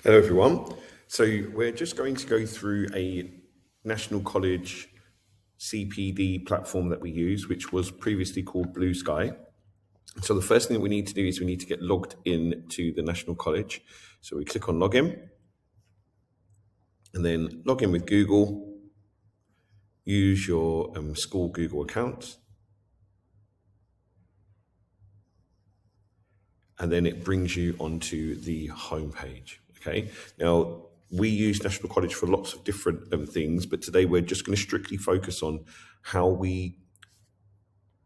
Hello, everyone. So we're just going to go through a National College CPD platform that we use, which was previously called Blue Sky. So the first thing that we need to do is we need to get logged in to the National College. So we click on login and then log in with Google, use your school Google account, and then it brings you onto the homepage. Okay. Now we use National College for lots of different things, but today we're just going to strictly focus on how we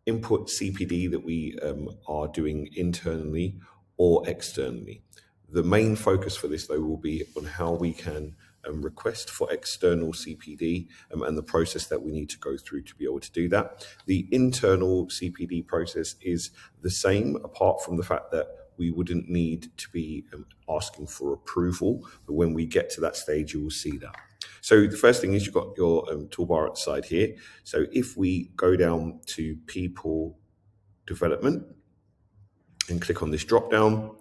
input CPD that we are doing internally or externally. The main focus for this, though, will be on how we can request for external CPD and the process that we need to go through to be able to do that. The internal CPD process is the same, apart from the fact that we wouldn't need to be asking for approval, but when we get to that stage, you will see that. So the first thing is you've got your toolbar at the side here. So if we go down to people development and click on this drop down,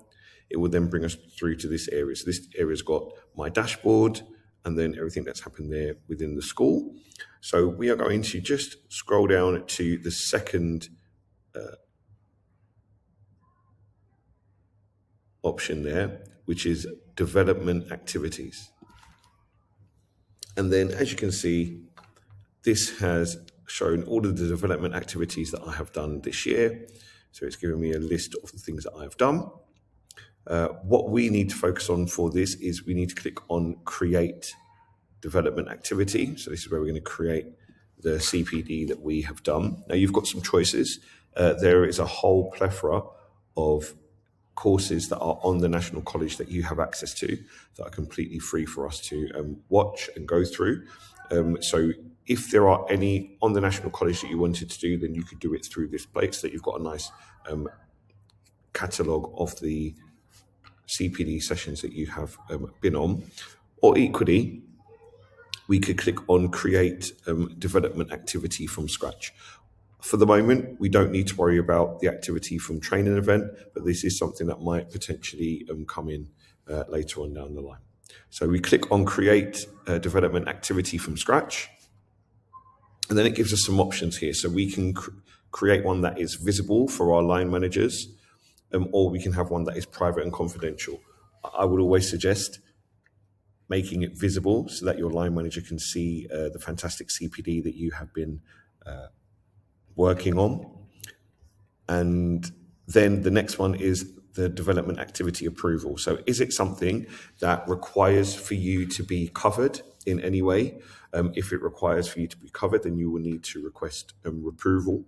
it will then bring us through to this area. So this area's got my dashboard and then everything that's happened there within the school. So we are going to just scroll down to the second option there, which is development activities. And then as you can see, this has shown all of the development activities that I have done this year. So it's giving me a list of the things that I've done. What we need to focus on for this is we need to click on create development activity. So this is where we're going to create the CPD that we have done. Now you've got some choices. There is a whole plethora of courses that are on the National College that you have access to that are completely free for us to watch and go through. So if there are any on the National College that you wanted to do, then you could do it through this place, so that you've got a nice catalogue of the CPD sessions that you have been on. Or equally, we could click on create development activity from scratch. For the moment, we don't need to worry about the activity from training event, but this is something that might potentially come in later on down the line. So we click on create development activity from scratch, and then it gives us some options here. So we can create one that is visible for our line managers, or we can have one that is private and confidential. I would always suggest making it visible so that your line manager can see the fantastic CPD that you have been working on. And then the next one is the development activity approval. So is it something that requires for you to be covered in any way? If it requires for you to be covered, then you will need to request approval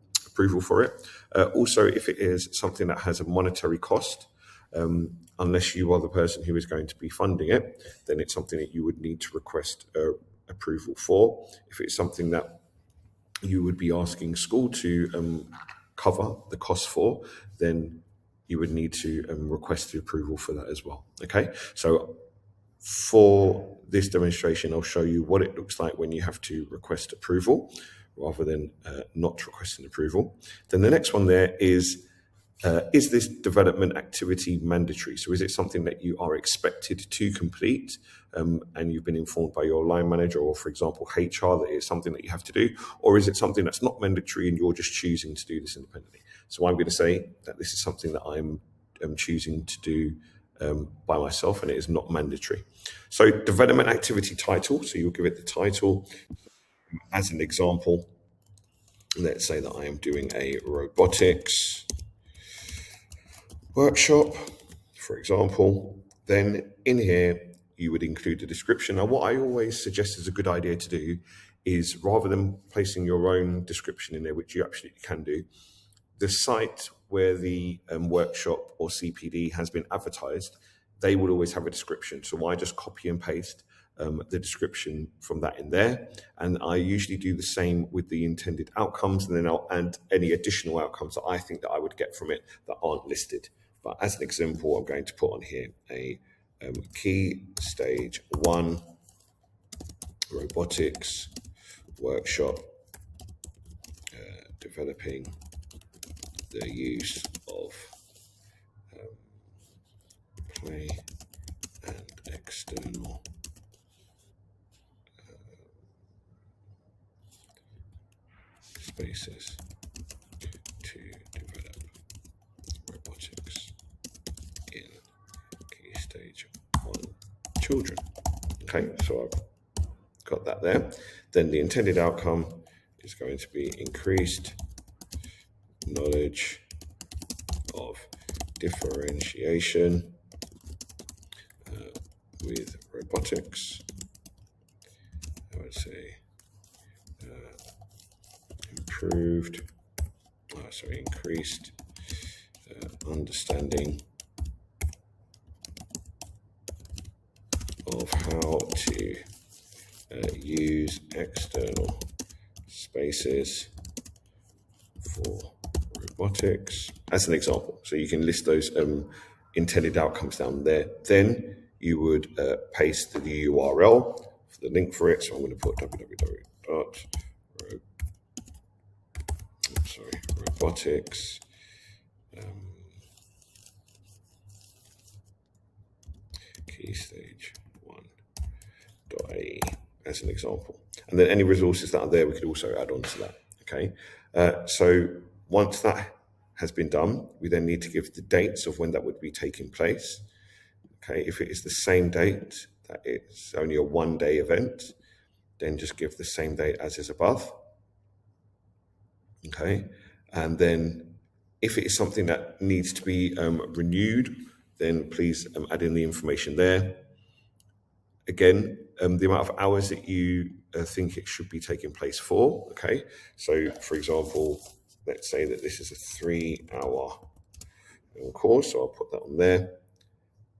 for it. Also, if it is something that has a monetary cost, unless you are the person who is going to be funding it, then it's something that you would need to request approval for. If it's something that you would be asking school to cover the cost for, then you would need to request the approval for that as well. Okay, so for this demonstration, I'll show you what it looks like when you have to request approval rather than not requesting approval. Then the next one there is this development activity mandatory? So is it something that you are expected to complete and you've been informed by your line manager or, for example, HR that it's something that you have to do? Or is it something that's not mandatory and you're just choosing to do this independently? So I'm going to say that this is something that I'm choosing to do by myself, and it is not mandatory. So development activity title, so you'll give it the title. As an example, let's say that I am doing a robotics workshop, for example. Then in here, you would include the description. Now, what I always suggest is a good idea to do is, rather than placing your own description in there, which you absolutely can do, the site where the workshop or CPD has been advertised, they will always have a description. So I just copy and paste the description from that in there. And I usually do the same with the intended outcomes, and then I'll add any additional outcomes that I think that I would get from it that aren't listed. But as an example, I'm going to put on here a key stage 1 robotics workshop developing the use of play and external spaces to develop robotics in key stage 1 children. Okay, so I've got that there. Then the intended outcome is going to be increased knowledge of differentiation with robotics. I would say increased understanding of how to use external spaces for robotics, as an example. So you can list those intended outcomes down there. Then you would paste the URL for the link for it. So I'm going to put robotics key stage 1.ie as an example. And then any resources that are there, we could also add on to that. Okay. So once that has been done, we then need to give the dates of when that would be taking place. Okay. If it is the same date, that it's only a 1-day event, then just give the same date as is above. Okay. And then if it is something that needs to be renewed, then please add in the information there. Again, the amount of hours that you think it should be taking place for. Okay. So for example, let's say that this is a 3-hour course. So I'll put that on there.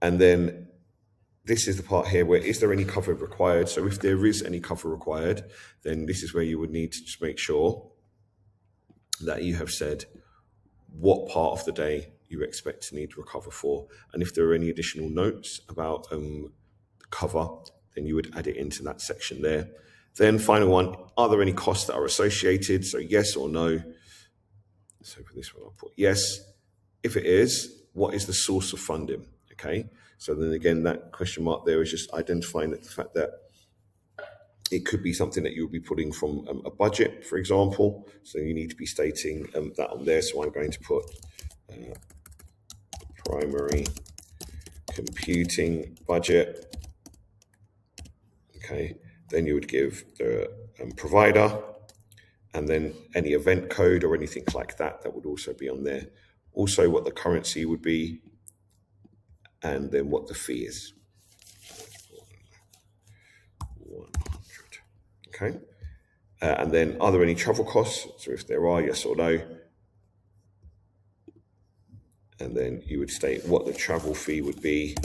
And then this is the part here where, is there any cover required? So if there is any cover required, then this is where you would need to just make sure that you have said what part of the day you expect to need to recover for. And if there are any additional notes about the cover, then you would add it into that section there. Then final one, are there any costs that are associated? So yes or no. So for this one, I'll put yes. If it is, what is the source of funding? Okay. So then again, that question mark there is just identifying the fact that it could be something that you'll be putting from a budget, for example. So you need to be stating that on there. So I'm going to put primary computing budget. Okay. Then you would give the provider, and then any event code or anything like that, that would also be on there. Also what the currency would be, and then what the fee is. 100. Okay. And then are there any travel costs? So if there are, yes or no. And then you would state what the travel fee would be,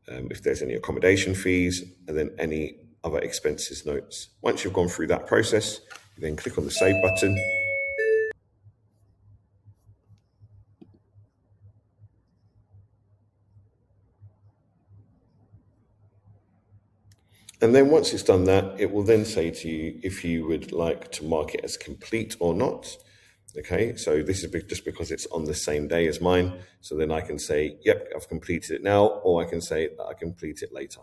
if there's any accommodation fees, and then any other expenses notes. Once you've gone through that process, you then click on the save button. And then once it's done that, it will then say to you if you would like to mark it as complete or not. Okay, so this is just because it's on the same day as mine. So then I can say, yep, I've completed it now, or I can say that I complete it later.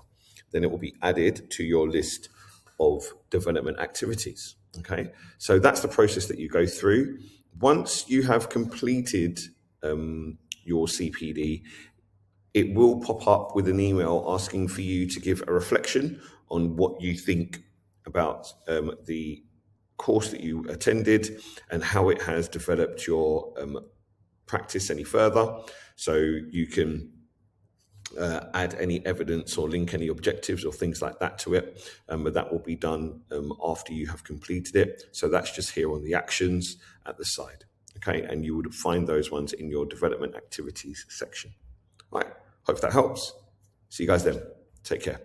Then it will be added to your list of development activities. Okay, so that's the process that you go through. Once you have completed your CPD, it will pop up with an email asking for you to give a reflection on what you think about the course that you attended and how it has developed your practice any further. So you can add any evidence or link any objectives or things like that to it, but that will be done after you have completed it. So that's just here on the actions at the side. Okay, and you would find those ones in your development activities section. Right, hope that helps. See you guys then. Take care.